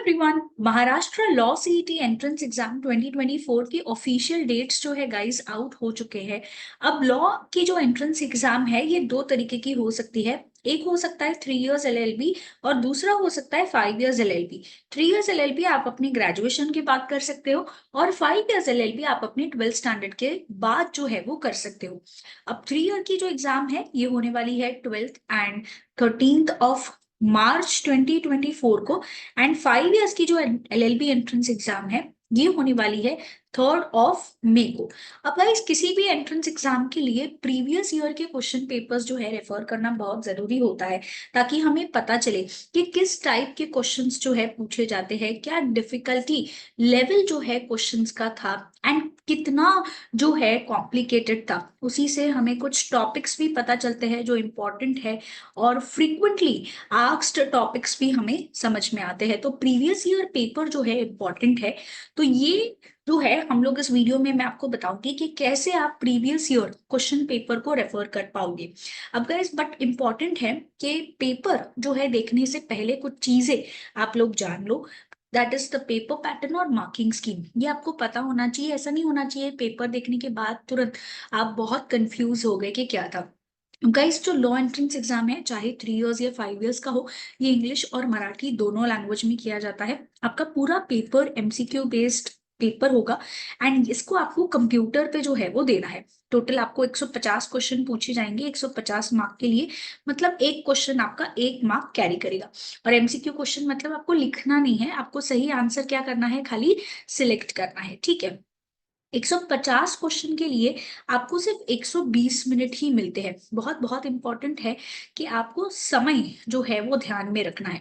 Everyone. Maharashtra law CET entrance exam 2024 की official dates जो है गाइस आउट हो चुके हैं। अब लॉ की जो एंट्रेंस एग्जाम है ये दो तरीके की हो सकती है। एक हो सकता है 3 इयर्स एलएलबी और दूसरा हो सकता है 5 इयर्स एलएलबी। 3 इयर्स एलएलबी आप अपनी ग्रेजुएशन के बाद कर सकते हो और 5 इयर्स एलएलबी आप अपने 12th स्टैंडर्ड के बाद जो है वो कर सकते हो। अब 3 ईयर की जो एग्जाम है ये होने वाली है 12th एंड 13 ऑफ मार्च 2024 को। एंड 5 इयर्स की जो एलएलबी एंट्रेंस एग्जाम है ये होने वाली है 3 मई को। अब गाइस किसी भी एंट्रेंस एग्जाम के लिए प्रीवियस ईयर के क्वेश्चन पेपर्स जो है रेफर करना बहुत जरूरी होता है, ताकि हमें पता चले कि किस टाइप के क्वेश्चंस जो है पूछे जाते हैं, क्या डिफिकल्टी लेवल जो है क्वेश्चंस का था एंड कितना जो है कॉम्प्लिकेटेड था। उसी से हमें कुछ टॉपिक्स भी पता चलते हैं जो इम्पोर्टेंट है और फ्रीक्वेंटली आस्क्ड टॉपिक्स भी हमें समझ में आते हैं। तो प्रीवियस ईयर पेपर जो है इम्पोर्टेंट है। तो ये जो है हम लोग इस वीडियो में मैं आपको बताऊंगी कि कैसे आप प्रीवियस ईयर क्वेश्चन पेपर को रेफर कर पाओगे। अब गाइस बट इम्पोर्टेंट है कि पेपर जो है देखने से पहले कुछ चीजें आप लोग जान लो। That is the paper pattern और मार्किंग स्कीम, ये आपको पता होना चाहिए। ऐसा नहीं होना चाहिए पेपर देखने के बाद तुरंत आप बहुत कंफ्यूज हो गए कि क्या था। गाइस जो लॉ एंट्रेंस एग्जाम है चाहे 3 इयर्स या 5 इयर्स का हो, ये इंग्लिश और मराठी दोनों लैंग्वेज में किया जाता है। आपका पूरा पेपर एमसीक्यू बेस्ड पेपर होगा एंड इसको आपको कंप्यूटर पे जो है वो देना है। टोटल आपको 150 क्वेश्चन पूछे जाएंगे 150 मार्क के लिए। मतलब एक क्वेश्चन आपका 1 मार्क कैरी करेगा। और एमसीक्यू क्वेश्चन मतलब आपको लिखना नहीं है, आपको सही आंसर क्या करना है, खाली सिलेक्ट करना है, ठीक है। 150 क्वेश्चन के लिए आपको सिर्फ 120 मिनट ही मिलते हैं। बहुत बहुत इंपॉर्टेंट है कि आपको समय जो है वो ध्यान में रखना है।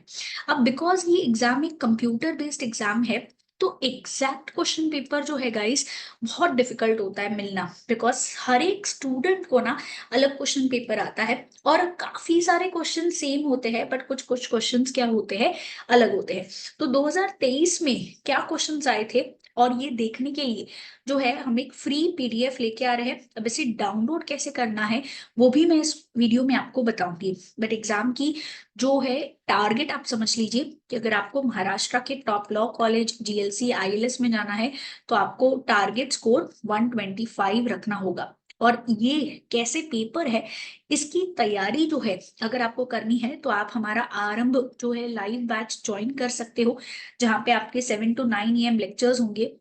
अब बिकॉज ये एग्जाम एक कंप्यूटर बेस्ड एग्जाम है, तो एग्जैक्ट क्वेश्चन पेपर जो है गाइस बहुत डिफिकल्ट होता है मिलना। बिकॉज हर एक स्टूडेंट को ना अलग क्वेश्चन पेपर आता है और काफी सारे क्वेश्चन सेम होते हैं, बट कुछ कुछ क्वेश्चंस क्या होते हैं, अलग होते हैं। तो 2023 में क्या क्वेश्चंस आए थे और ये देखने के लिए जो है हम एक फ्री पीडीएफ लेके आ रहे हैं। अब इसे डाउनलोड कैसे करना है वो भी मैं इस वीडियो में आपको बताऊंगी। बट एग्जाम की जो है टारगेट आप समझ लीजिए कि अगर आपको महाराष्ट्र के top law college GLC ILS में जाना है तो आपको टारगेट स्कोर 125 रखना होगा। और ये कैसे पेपर है इसकी तैयारी जो है अगर आपको करनी है तो आप हमारा आरंभ जो है लाइव बैच ज्वाइन कर सकते हो, जहाँ पे आपके 7 to 9 AM लेक्चर्स होंगे।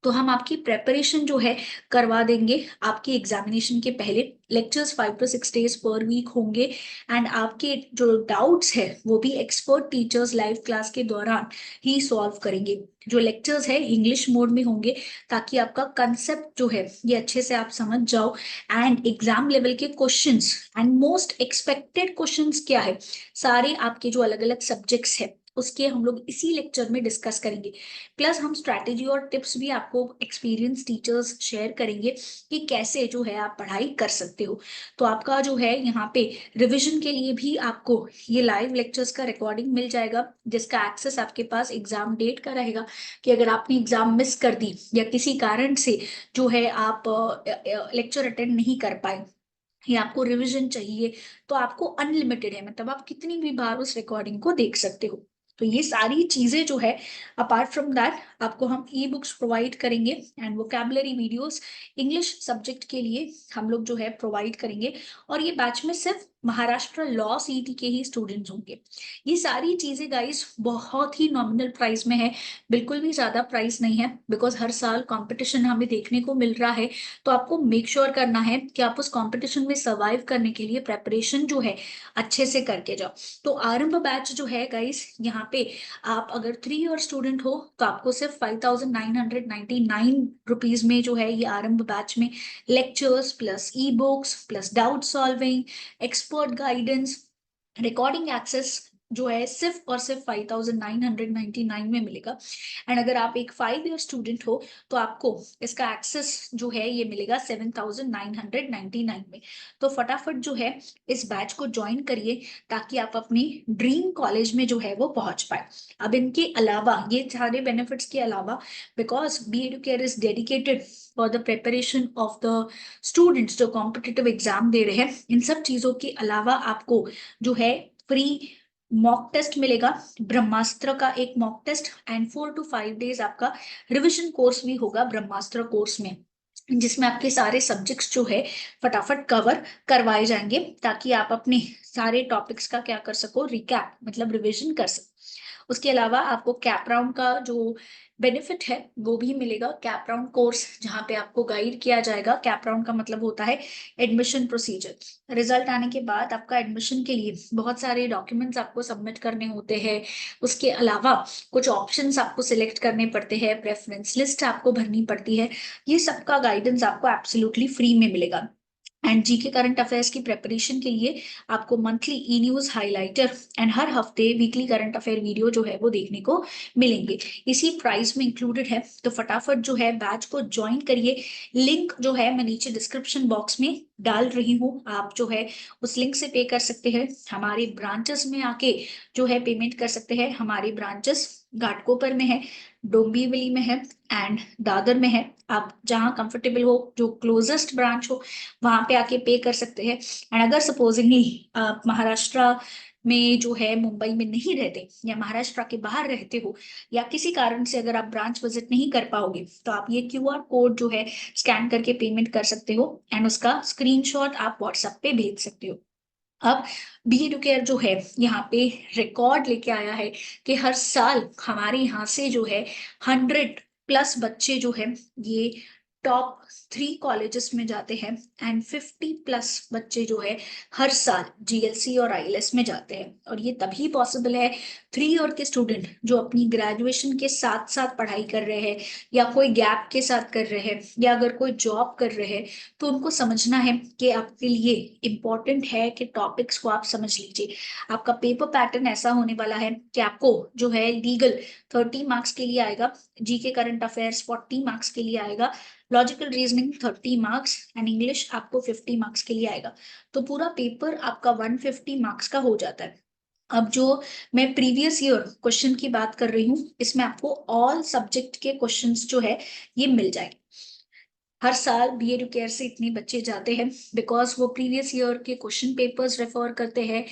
तो हम आपकी प्रेपरेशन जो है करवा देंगे। आपकी एग्जामिनेशन के पहले lectures 5 to 6 days per week होंगे एंड आपके जो डाउट्स है वो भी एक्सपर्ट टीचर्स लाइव क्लास के दौरान ही सॉल्व करेंगे। जो लेक्चर्स है इंग्लिश मोड में होंगे, ताकि आपका कंसेप्ट जो है ये अच्छे से आप समझ जाओ। एंड एग्जाम लेवल के questions and most expected questions क्या है, सारे आपके जो अलग अलग सब्जेक्ट्स है उसके हम लोग इसी लेक्चर में डिस्कस करेंगे। प्लस हम स्ट्रैटेजी और टिप्स भी आपको एक्सपीरियंस टीचर्स शेयर करेंगे कि कैसे जो है आप पढ़ाई कर सकते हो। तो आपका जो है यहाँ पे रिवीजन के लिए भी आपको ये लाइव लेक्चर्स का रिकॉर्डिंग मिल जाएगा, जिसका एक्सेस आपके पास एग्जाम डेट का रहेगा। कि अगर आपने एग्जाम मिस कर दी या किसी कारण से जो है आप लेक्चर अटेंड नहीं कर पाए या आपको रिवीजन चाहिए, तो आपको अनलिमिटेड है, मतलब आप कितनी भी बार उस रिकॉर्डिंग को देख सकते हो। तो ये सारी चीजें जो है अपार्ट फ्रॉम दैट आपको हम ई बुक्स प्रोवाइड करेंगे and vocabulary videos English subject के लिए हम लोग जो है प्रोवाइड करेंगे। और ये बैच में सिर्फ महाराष्ट्र लॉ सीईटी के ही स्टूडेंट्स होंगे। ये सारी चीजें गाइस बहुत ही नॉमिनल प्राइस में है, बिल्कुल भी ज्यादा प्राइस नहीं है। बिकॉज हर साल कंपटीशन हमें देखने को मिल रहा है, तो आपको मेक श्योर करना है कि आप उस कंपटीशन में सर्वाइव करने के लिए प्रेपरेशन जो है अच्छे से करके जाओ। तो आरंभ बैच जो है गाइस यहाँ पे आप अगर 3 ईयर स्टूडेंट हो तो आपको सिर्फ 5,999 रुपीज में जो है ये आरंभ बैच में lectures plus e books plus doubt solving expert guidance recording access जो है सिर्फ और सिर्फ 5,999 में मिलेगा। एंड अगर आप एक 5 ईयर स्टूडेंट हो तो आपको इसका एक्सेस जो है ये मिलेगा 7,999 में। तो फटाफट जो है इस बैच को ज्वाइन करिए, ताकि आप अपनी ड्रीम कॉलेज में जो है वो पहुंच पाए। अब इनके अलावा ये सारे बेनिफिट्स के अलावा, because B Educare is dedicated for the preparation of the students जो कॉम्पिटिटिव एग्जाम दे रहे हैं, इन सब चीजों के अलावा आपको जो है फ्री मॉक टेस्ट मिलेगा, ब्रह्मास्त्र का एक mock test, and 4 to 5 days आपका रिविजन कोर्स भी होगा ब्रह्मास्त्र कोर्स में, जिसमें आपके सारे सब्जेक्ट्स जो है फटाफट कवर करवाए जाएंगे, ताकि आप अपने सारे टॉपिक्स का क्या कर सको, रिकैप मतलब रिवीजन कर सको। उसके अलावा आपको कैप राउंड का जो बेनिफिट है वो भी मिलेगा, कैप राउंड कोर्स जहाँ पे आपको गाइड किया जाएगा। कैप राउंड का मतलब होता है एडमिशन प्रोसीजर। रिजल्ट आने के बाद आपका एडमिशन के लिए बहुत सारे डॉक्यूमेंट्स आपको सबमिट करने होते हैं। उसके अलावा कुछ ऑप्शंस आपको सिलेक्ट करने पड़ते हैं, प्रेफरेंस लिस्ट आपको भरनी पड़ती है। ये सबका गाइडेंस आपको एब्सोल्युटली फ्री में मिलेगा। एंड जीके करंट अफेयर्स की प्रेपरेशन के लिए आपको monthly e news highlighter and हर हफ्ते वीकली करंट अफेयर वीडियो जो है वो देखने को मिलेंगे, इसी प्राइस में इंक्लूडेड है। तो फटाफट जो है बैच को ज्वाइन करिए। लिंक जो है मैं नीचे डिस्क्रिप्शन बॉक्स में डाल रही हूँ, आप जो है उस लिंक से पे कर सकते हैं। हमारे ब्रांचेस में आके जो है पेमेंट कर सकते हैं। हमारे ब्रांचेस घाटकोपर में है, डोंबिवली में है एंड दादर में है। आप जहाँ कंफर्टेबल हो, जो क्लोजेस्ट ब्रांच हो, वहां पे आके पे कर सकते हैं। एंड अगर सपोजिंगली आप महाराष्ट्र में जो है मुंबई में नहीं रहते, या महाराष्ट्र के बाहर रहते हो, या किसी कारण से अगर आप ब्रांच विजिट नहीं कर पाओगे, तो आप ये क्यूआर कोड जो है स्कैन करके पेमेंट कर सकते हो एंड उसका स्क्रीनशॉट आप व्हाट्सएप पे भेज सकते हो। अब बी एडुकेयर जो है यहाँ पे रिकॉर्ड लेके आया है कि हर साल हमारे यहाँ से जो है 100+ बच्चे जो है ये टॉप 3 कॉलेजेस में जाते हैं, एंड 50+ बच्चे जो है हर साल जीएलसी और आईएलएस में जाते हैं। और ये तभी पॉसिबल है 3 ईयर के स्टूडेंट जो अपनी ग्रेजुएशन के साथ साथ पढ़ाई कर रहे हैं, या कोई गैप के साथ कर रहे हैं, या अगर कोई जॉब कर रहे हैं, तो उनको समझना है कि आपके लिए इम्पोर्टेंट है कि टॉपिक्स को आप समझ लीजिए। आपका पेपर पैटर्न ऐसा होने वाला है कि आपको जो है लीगल 30 मार्क्स के लिए आएगा, जीके करंट अफेयर्स 40 मार्क्स के लिए आएगा, logical reasoning 30 marks and English आपको 50 मार्क्स के लिए आएगा। तो पूरा पेपर आपका 150 मार्क्स का हो जाता है। अब जो मैं प्रीवियस ईयर क्वेश्चन की बात कर रही हूँ, इसमें आपको ऑल सब्जेक्ट के क्वेश्चंस जो है ये मिल जाएंगे। हर साल बी एडुकेयर से इतने बच्चे जाते हैं बिकॉज वो प्रीवियस ईयर के क्वेश्चन पेपर्स रेफर करते हैं,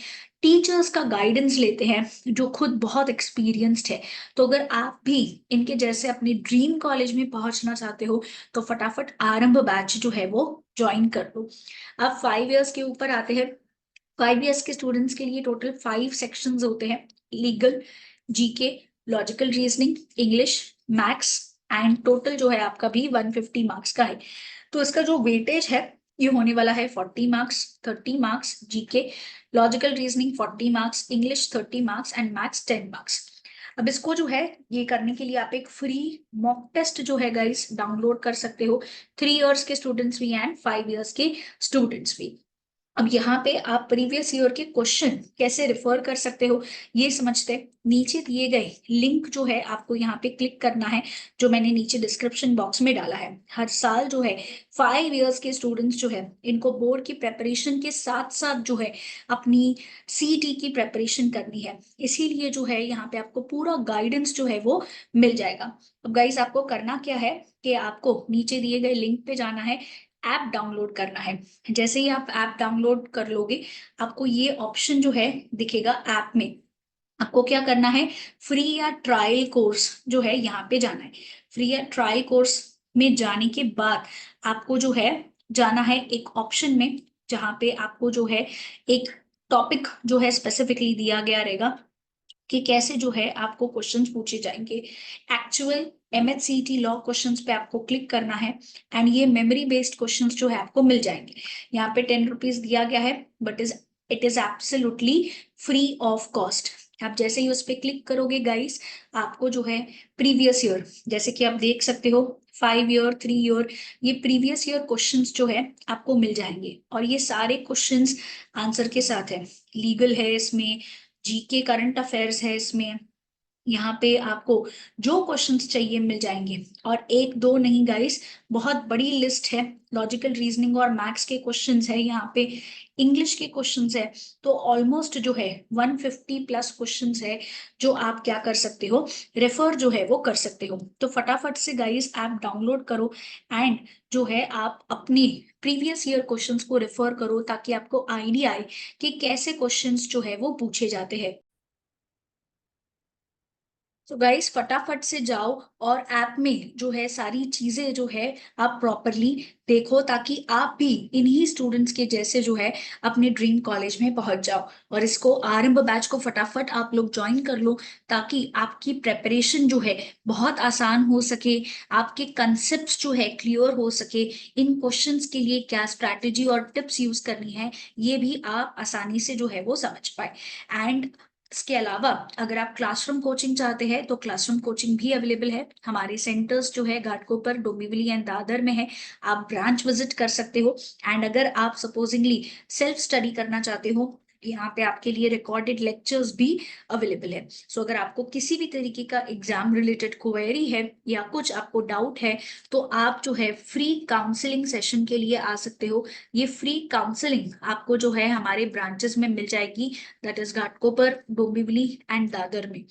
टीचर्स का गाइडेंस लेते हैं जो खुद बहुत एक्सपीरियंस्ड है। तो अगर आप भी इनके जैसे अपने ड्रीम कॉलेज में पहुंचना चाहते हो, तो फटाफट आरंभ बैच जो है वो ज्वाइन कर लो। अब 5 इयर्स के ऊपर आते हैं। 5 इयर्स के स्टूडेंट्स के लिए टोटल 5 सेक्शंस होते हैं, legal, GK, logical reasoning, English, maths, and total जो है आपका भी 150 मार्क्स का है। तो इसका जो वेटेज है ये होने वाला है 40 marks, 30 marks GK, logical reasoning 40 marks, English 30 marks and maths 10 marks. अब इसको जो है ये करने के लिए आप एक फ्री मॉक टेस्ट जो है गाइस डाउनलोड कर सकते हो, 3 इयर्स के स्टूडेंट्स भी एंड 5 इयर्स के स्टूडेंट्स भी। अब यहाँ पे आप प्रीवियस ईयर के क्वेश्चन कैसे रेफर कर सकते हो ये समझते हैं। नीचे दिए गए लिंक जो है आपको यहाँ पे क्लिक करना है, जो मैंने नीचे डिस्क्रिप्शन बॉक्स में डाला है। हर साल जो है 5 इयर्स के स्टूडेंट्स जो है इनको बोर्ड की प्रेपरेशन के साथ साथ जो है अपनी सीटी की प्रेपरेशन करनी है, इसीलिए जो है यहाँ पे आपको पूरा गाइडेंस जो है वो मिल जाएगा। अब गाइस आपको करना क्या है कि आपको नीचे दिए गए लिंक पे जाना है, ऐप डाउनलोड करना है। जैसे ही आप ऐप डाउनलोड कर लोगे, आपको ये ऑप्शन जो है दिखेगा ऐप में। आपको क्या करना है, फ्री या ट्रायल कोर्स जो है यहाँ पे जाना है। फ्री या ट्रायल कोर्स में जाने के बाद आपको जो है जाना है एक ऑप्शन में, जहाँ पे आपको जो है एक टॉपिक जो है स्पेसिफिकली दिया गया रहेगा कि कैसे जो है आपको क्वेश्चंस पूछे जाएंगे। एक्चुअल एमएचसीटी लॉ क्वेश्चंस पे आपको क्लिक करना है, एंड ये मेमोरी बेस्ड क्वेश्चंस जो है आपको मिल जाएंगे। यहाँ पे 10 रुपीज दिया गया है, but it is absolutely free of cost. आप जैसे ही उस पर क्लिक करोगे गाइस, आपको जो है प्रीवियस ईयर, जैसे कि आप देख सकते हो 5 ईयर, 3 ईयर, ये प्रीवियस ईयर क्वेश्चंस जो है आपको मिल जाएंगे। और ये सारे क्वेश्चंस आंसर के साथ है, लीगल है इसमें, जीके करंट अफेयर्स है इसमें। यहाँ पे आपको जो क्वेश्चंस चाहिए मिल जाएंगे, और एक दो नहीं गाइस, बहुत बड़ी लिस्ट है। लॉजिकल रीजनिंग और मैथ्स के क्वेश्चंस है यहाँ पे, इंग्लिश के क्वेश्चंस है। तो ऑलमोस्ट जो है 150+ क्वेश्चंस है जो आप क्या कर सकते हो, रेफर जो है वो कर सकते हो। तो फटाफट से गाइस ऐप डाउनलोड करो एंड जो है आप अपने प्रीवियस ईयर क्वेश्चंस को रेफर करो, ताकि आपको आइडिया आए कि कैसे क्वेश्चंस जो है वो पूछे जाते हैं। तो गाइस फटाफट से जाओ और ऐप में जो है सारी चीजें जो है आप प्रॉपरली देखो, ताकि आप भी इन्हीं स्टूडेंट्स के जैसे जो है अपने ड्रीम कॉलेज में पहुंच जाओ। और इसको आरंभ बैच को फटाफट आप लोग ज्वाइन कर लो, ताकि आपकी प्रेपरेशन जो है बहुत आसान हो सके, आपके कंसेप्ट जो है क्लियर हो सके, इन क्वेश्चंस के लिए क्या स्ट्रैटेजी और टिप्स यूज करनी है ये भी आप आसानी से जो है वो समझ पाए। एंड इसके अलावा अगर आप क्लासरूम कोचिंग चाहते हैं तो क्लासरूम कोचिंग भी अवेलेबल है। हमारे सेंटर्स जो है घाटकोपर, डोंबिवली एंड दादर में है। आप ब्रांच विजिट कर सकते हो। एंड अगर आप सपोजिंगली सेल्फ स्टडी करना चाहते हो, यहाँ पे आपके लिए रिकॉर्डेड लेक्चर्स भी अवेलेबल है। सो अगर आपको किसी भी तरीके का एग्जाम रिलेटेड क्वेरी है या कुछ आपको डाउट है, तो आप जो है फ्री काउंसलिंग सेशन के लिए आ सकते हो। ये फ्री काउंसलिंग आपको जो है हमारे ब्रांचेस में मिल जाएगी, that is Ghatkopar, Dombivli and Dadar में।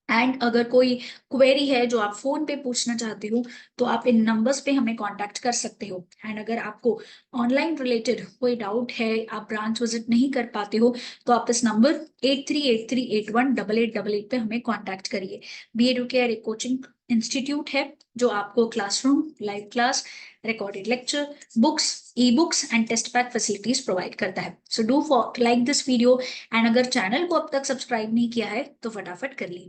एंड अगर कोई क्वेरी है जो आप फोन पे पूछना चाहते हो, तो आप इन नंबर्स पे हमें कांटेक्ट कर सकते हो। एंड अगर आपको ऑनलाइन रिलेटेड कोई डाउट है, आप ब्रांच विजिट नहीं कर पाते हो, तो आप इस नंबर 8383818888 पे हमें कांटेक्ट करिए। बी एडुकेयर एक कोचिंग इंस्टीट्यूट है जो आपको classroom, live class, recorded lecture, books, e books and test pack facilities provide करता है। So do for like this video, and अगर चैनल को अब तक सब्सक्राइब नहीं किया है तो फटाफट कर लीजिए।